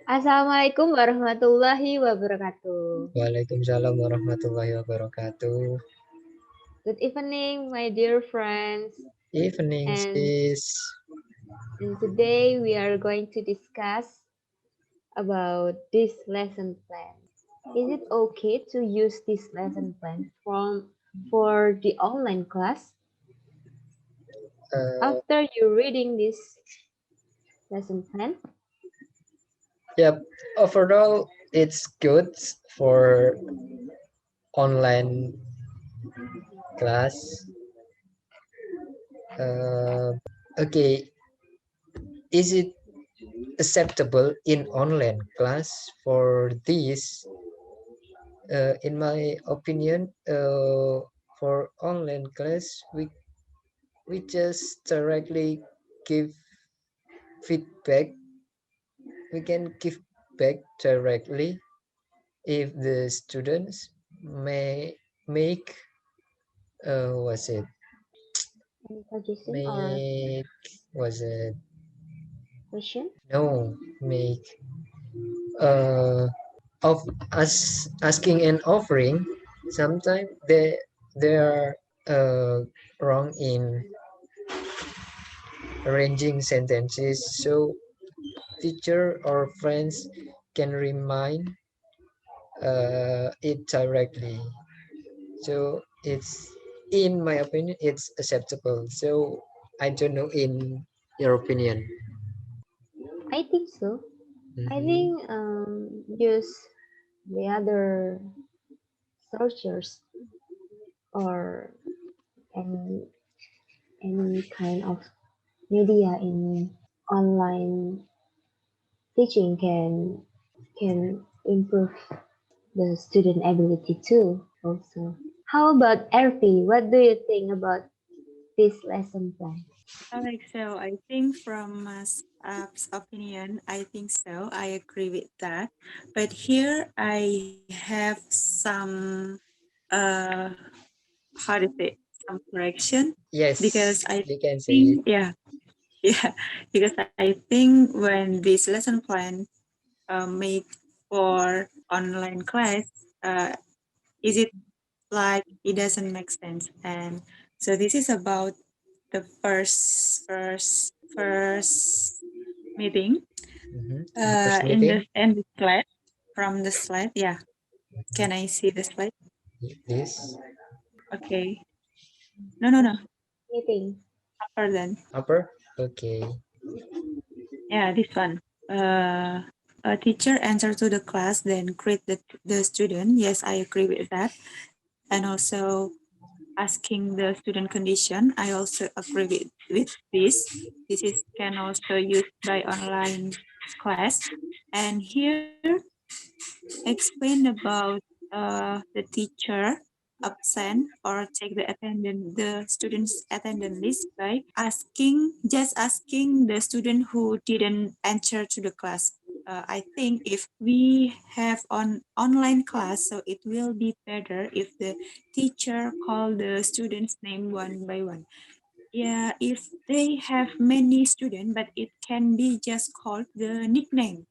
Assalamualaikum warahmatullahi wabarakatuh. Waalaikumsalam warahmatullahi wabarakatuh. Good evening, my dear friends. Evening, And, sis. and today we are going to discuss about this lesson plan. Is it okay to use this lesson plan for the online class? Uh, After you reading this lesson plan, yep. Overall, it's good for online class. Uh, okay. Is it acceptable in online class for this? In my opinion, for online class, we just directly give feedback. We can give back directly if the students may make was it any suggestion or make was it question? no make of us asking and offering. Sometimes they are wrong in arranging sentences, so teacher or friends can remind it directly. So it's, in my opinion, it's acceptable. So I don't know in your opinion. I think so. I Mhm. think use the other searchers or any kind of media in online teaching can improve the student ability too also. How about RP? What do you think about this lesson plan? So I think from app's opinion, I think so. I agree with that. But here I have some uh how to say some correction because Yes, I you can say it. think yeah because I think when this lesson plan made for online class, is it like it doesn't make sense, and so this is about the first meeting The first in meeting. the slide, from the slide. Yeah, can I see the slide? This Okay, no, First meeting. upper then. upper. Okay. Yeah, this one. A teacher enter to the class, then greet the student. Yes, I agree with that. And also asking the student condition. I also agree with this. This is can also used by online class. And here explain about the teacher absent or check the students attendance list by asking the student who didn't enter to the class. I think if we have on online class, so it will be better if the teacher call the students name one by one. Yeah, if they have many students, but it can be just called the nickname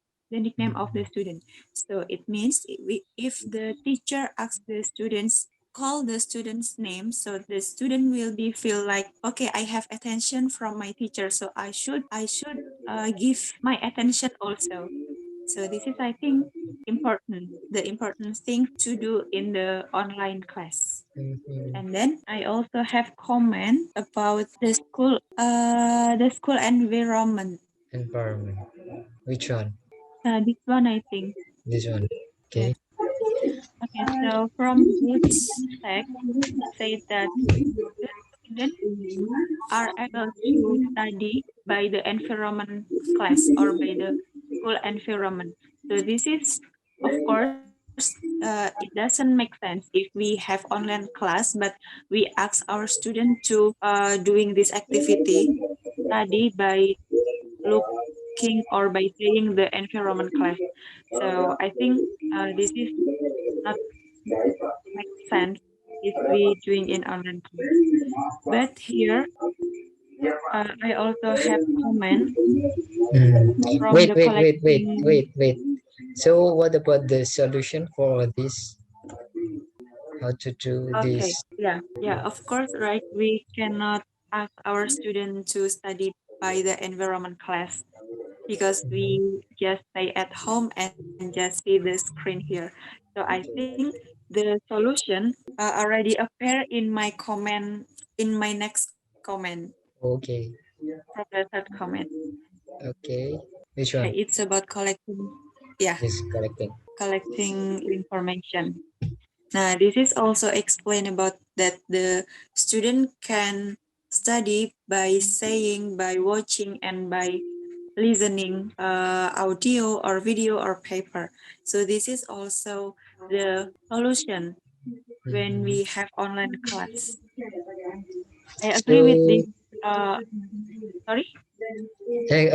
of the student. So it means if the teacher asks the students, call the student's name, so the student will be feel like, okay, I have attention from my teacher, so I should give my attention also. So this is, I think, the important thing to do in the online class. Mhm. And then I also have comment about the school environment. Environment. Which one? This one, I think. This one. Yeah. Okay. Okay. So from this text, say that the students are able to study by the environment class or by the school environment. So this is, of course, it doesn't make sense if we have online class, but we ask our student to doing this activity study by looking or by saying the environment class. So I think this is not make sense if we doing in online class. But here I also have comment Mm. from Wait, the wait, wait, wait, collecting. wait, wait. So what about the solution for this? How to do Okay, this? yeah, of course, right? We cannot ask our student to study by the environment class because Mhm. we just stay at home and just see the screen here. So I think the solution already appear in my comment in my next comment Okay, from the third comment. okay. Which Okay, one? it's about collecting, yeah, Yes, correcting. collecting information. Now, this is also explain about that the student can study by saying, by watching, and by listening audio or video or paper. So this is also the solution when Mhm. we have online class. I agree with this. So, Uh, Sorry.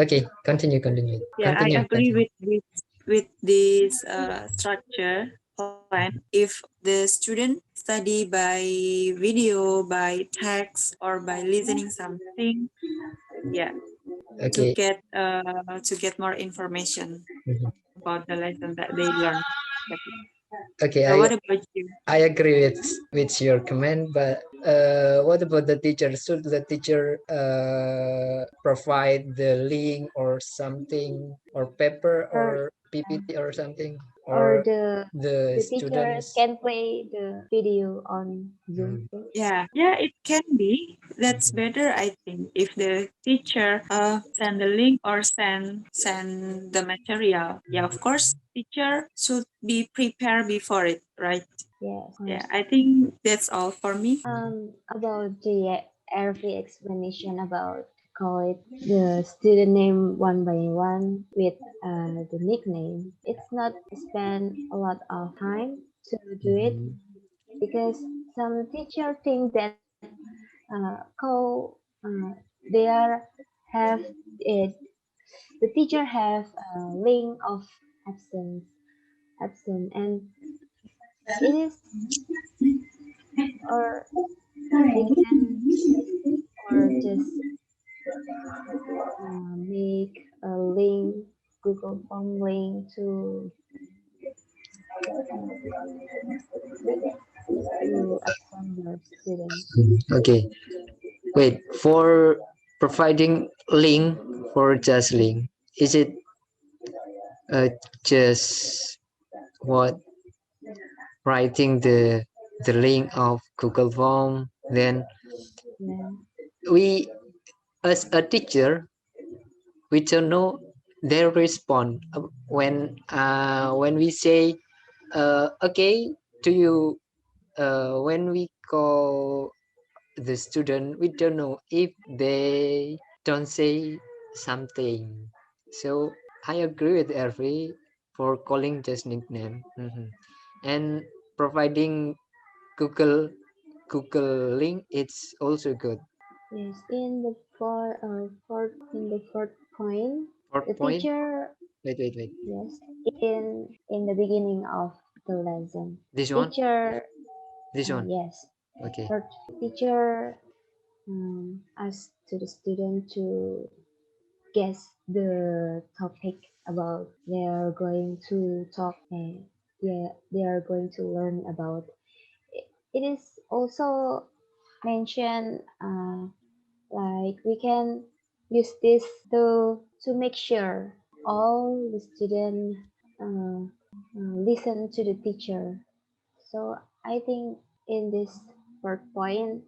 okay, continue, continue, Yeah, I continue, agree continue. with this structure plan. If the student study by video, by text, or by listening something, yeah, Okay. to get more information Mhm. about the lesson that they learn. Okay, So what about you? I agree with your comment, but what about the teacher? Should the teacher provide the link or something, or paper or or PPT or something, or or the the teacher students? can play the video on Zoom. Mm, Yeah, it can be. That's mhm, better, I think, if the teacher send the link or send the material. Yeah, of course, teacher should be prepared before it, right? Yes, of Yeah, course. I think that's all for me. About the every explanation about call it the student name one by one with the nickname. It's not spend a lot of time to do it mhm. because some teacher think that call they are have it the teacher have a link of absence absent and it is or they can or just make a link, Google Form link to absent your student. Okay. Wait, for providing link for just link, is it just what writing the link of Google Form? Then Yeah. we, as a teacher, we don't know their response when we say okay to you. When we call the student, we don't know if they don't say something. So I agree with Ervi for calling just nickname. And providing Google Google link, it's also good. Yes. In the fourth point, the Fourth point. teacher Wait. yes in the beginning of the lesson, This one. teacher This one. yes, Okay. third teacher asked to the student to guess the topic about they are going to talk and yeah they are going to learn about it is also mentioned like we can use this to make sure all the student listen to the teacher so I think in this fourth point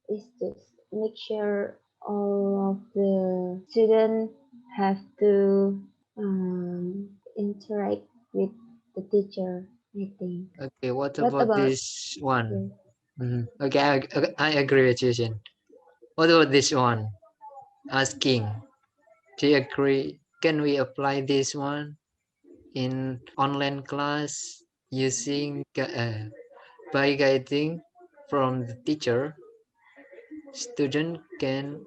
is just make sure all of the students have to interact with the teacher, I think. Okay. What What about about this one? you? Okay, I agree with you, Jin. What about this one? Asking. Do you agree? Can we apply this one in online class using by guiding from the teacher? Student can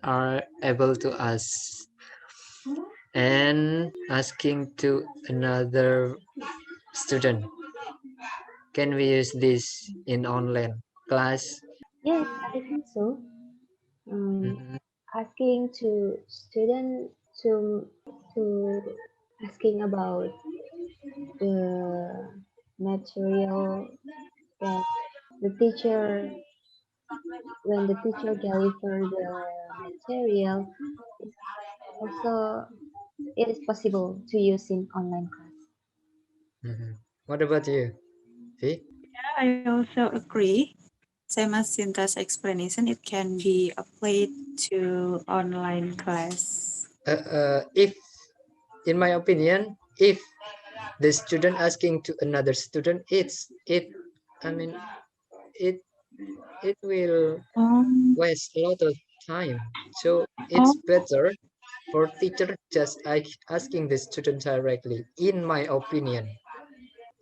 are able to ask and asking to another student. Can we use this in online class? Yes, I think so. Um, Mhm. asking to student to to asking about the material that the teacher, when the teacher deliver the material, it's also it is possible to use in online class. What about you, V? I also agree. Same as Sinta's explanation, it can be applied to online class. If, in my opinion, if the student asking to another student, I mean, it it will Um, waste a lot of time. So it's oh, better for teacher just asking the student directly, in my opinion.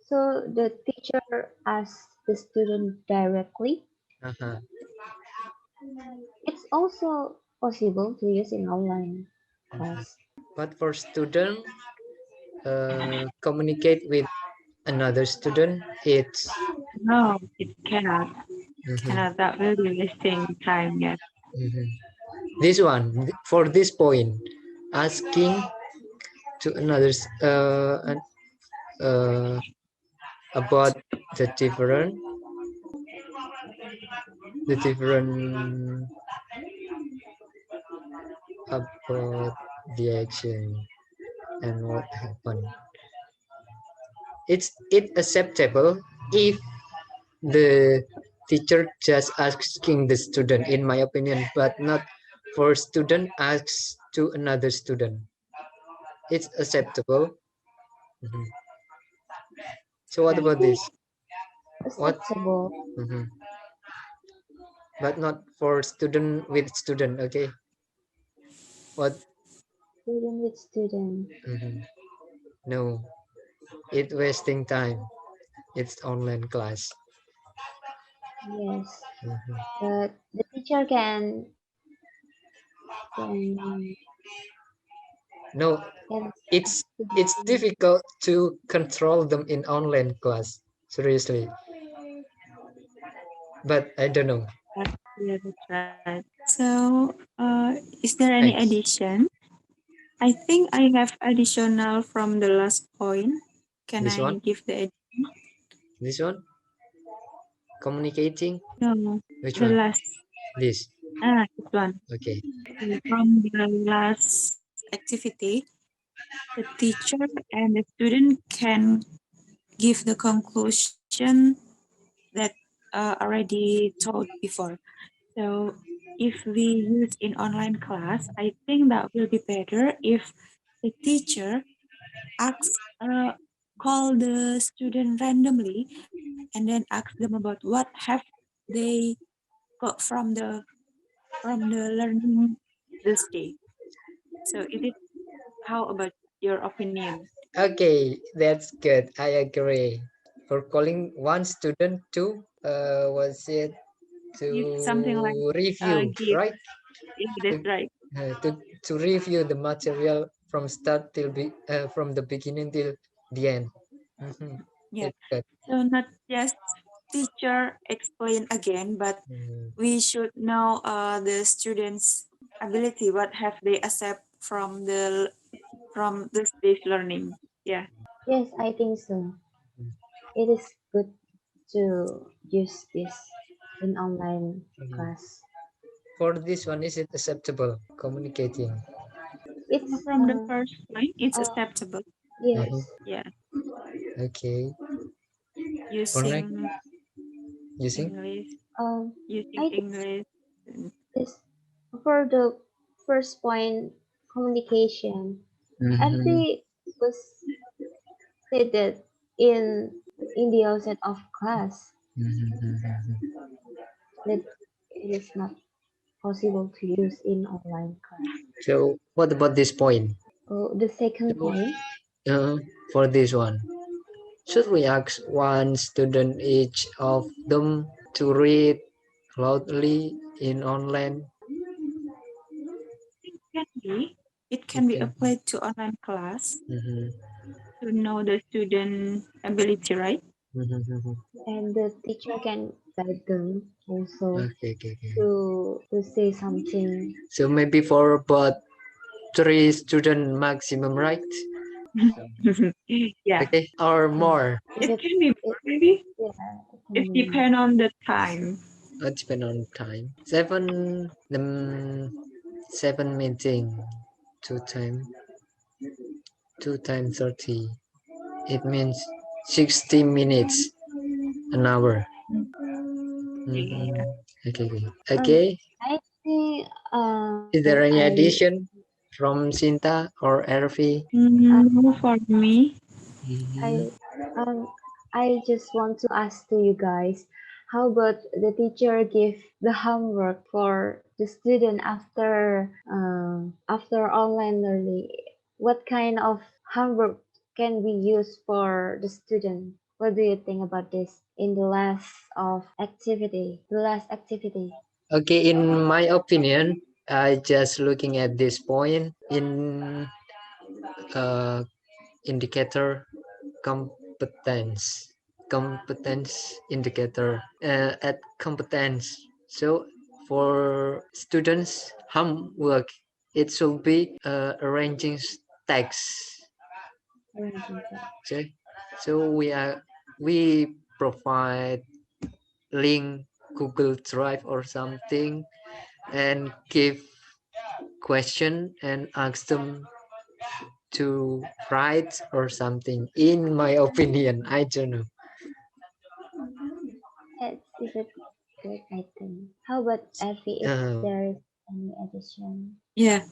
So the teacher asks the student directly. Uh-huh. It's also possible to use in online Mhm. class. But for student, communicate with another student, it's no, it cannot. mhm, Cannot. That will be wasting time. Yes. mhm. This one, for this point, asking to another uh, about the different about the action and what happened. It acceptable if the teacher just asking the student, in my opinion, but not for student asks to another student. It's acceptable. Mhm. So what I about think this? What? acceptable. Mhm. But not for student with student. Okay. What? Student with student. Mhm. No, it wasting time. It's online class. Yes, Mhm. but the teacher can No, can it's it's can difficult to control them in online class. Seriously, but I don't know. Yeah, that's right. So, is there any Thanks. addition? I think I have additional from the last point. Can This I one, give the this one, communicating. no, Which the one? last this one. Okay. From the last activity, the teacher and the student can give the conclusion that already told before. So if we use in online class, I think that will be better if the teacher asks call the student randomly and then ask them about what have they got from the learning this day. So it is how about your opinion? Okay, that's good. I agree. For calling one student to was it If something like to review, give, right? yeah, To, that's right. to review the material from start till from the beginning till the end. Mhm. Yeah. It's good. So not just teacher explain again, but Mhm. we should know the students' ability. What have they accept from this day's learning? Yeah. yes, I think so. It is good to use this in online Mhm. class. For this one, is it acceptable communicating? It's From the first point, it's uh acceptable. yes. Mhm. Yeah. Okay. For next, Using using. English, Um using I think English. this for the first point communication. Mhm. Every was stated in the outset of class Mhm. that it is not possible to use in online class. So what about this point? Oh, the second So, point, uh, for this one, should we ask one student each of them to read loudly in online? Can be. It It can be can be. applied to online class Mhm. to know the student ability, right? Mhm. and the teacher can guide them also Okay, okay, okay. to say something. So maybe for about three student maximum, right? Yeah, Okay, or Yeah. more. Is it it? can be It, more maybe. yeah, it can It be more. depends on the time. Depend on time. Seven meeting. Two time. 2 times 30. It means 60 minutes an hour. Yeah. Mhm. Okay. Okay. Um, Okay. I think Is there any addition from Sinta or Ervi? For me, Mhm. I um I just want to ask to you guys, how about the teacher give the homework for the student after online learning? What kind of homework can we use for the student? What do you think about this in the last activity? Okay, in my opinion, I just looking at this point in uh, indicator competence indicator at competence. So for students homework, it should be arranging text. Arranging that. Okay, so we provide link Google Drive or something and give question and ask them to write or something. In my opinion, I don't know. It's a good item. How about Effie if uh, there is any addition? yeah.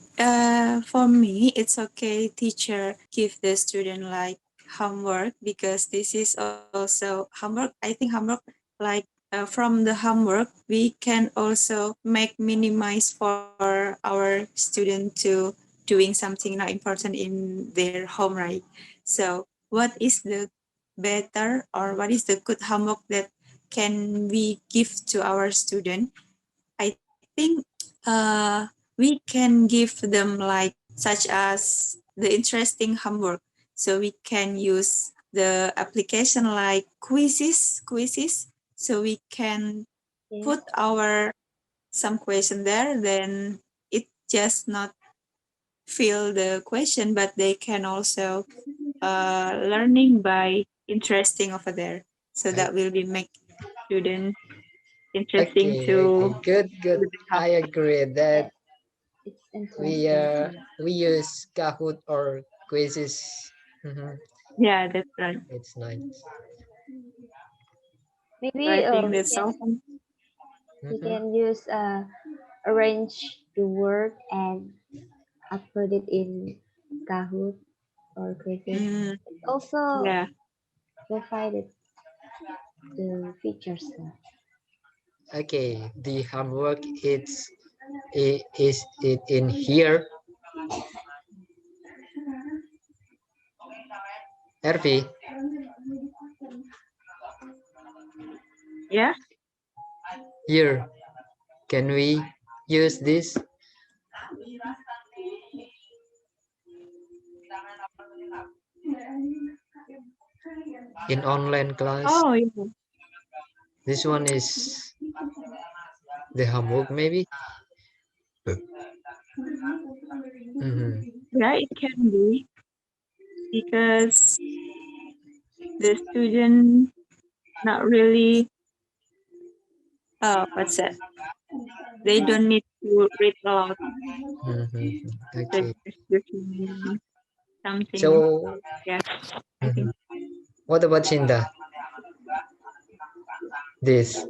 For me, it's okay. Teacher give the student like homework because this is also homework. I think homework like from the homework we can also make minimize for our student to doing something not important in their home, right? So what is the better or what is the good homework that can we give to our student? I think we can give them like such as the interesting homework. So we can use the application like quizzes. So we can Yes. put our some question there. Then it just not fill the question, but they can also learning by interesting over there. So I, that will be make student interesting okay, okay, to good. do the I homework. agree that It's we interesting uh too. we use Kahoot or quizzes. Mhm. Yeah, that's right. It's nice. So I Maybe think that's all. we Mhm. can use arrange the word and upload it in Kahoot or Quizzes. Mm, It also yeah. provided the features there. Okay, the homework is it in here, Ervi? Yeah. Here, can we use this in online class? Oh, yeah. This one is the homework, maybe. Mhm. Yeah, it can be because the student not really, what's that? They don't need to read a lot. Mhm. So Okay. just looking something. So, Yeah, I mhm. think. What about Cinta? This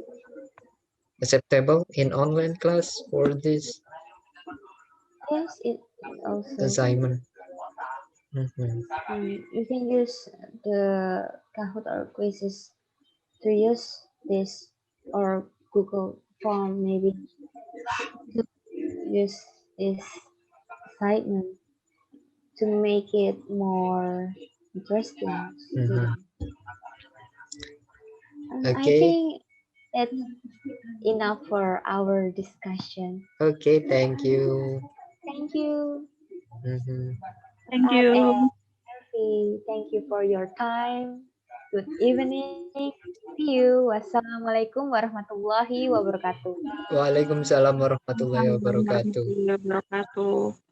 acceptable in online class for this Yes, it also. assignment? Mhm. You can use the Kahoot or Quizzes to use this or Google Form maybe to use this assignment to make it more interesting to Mhm. students. I Okay. think that's enough for our discussion. Okay. Thank you. Thank you, Mhm. Thank Ab and you. Effie. Thank you for your time. Good evening. See you. Wassalamualaikum warahmatullahi wabarakatuh. Waalaikumsalam warahmatullahi Waalaikumsalam wabarakatuh. warahmatullahi wabarakatuh.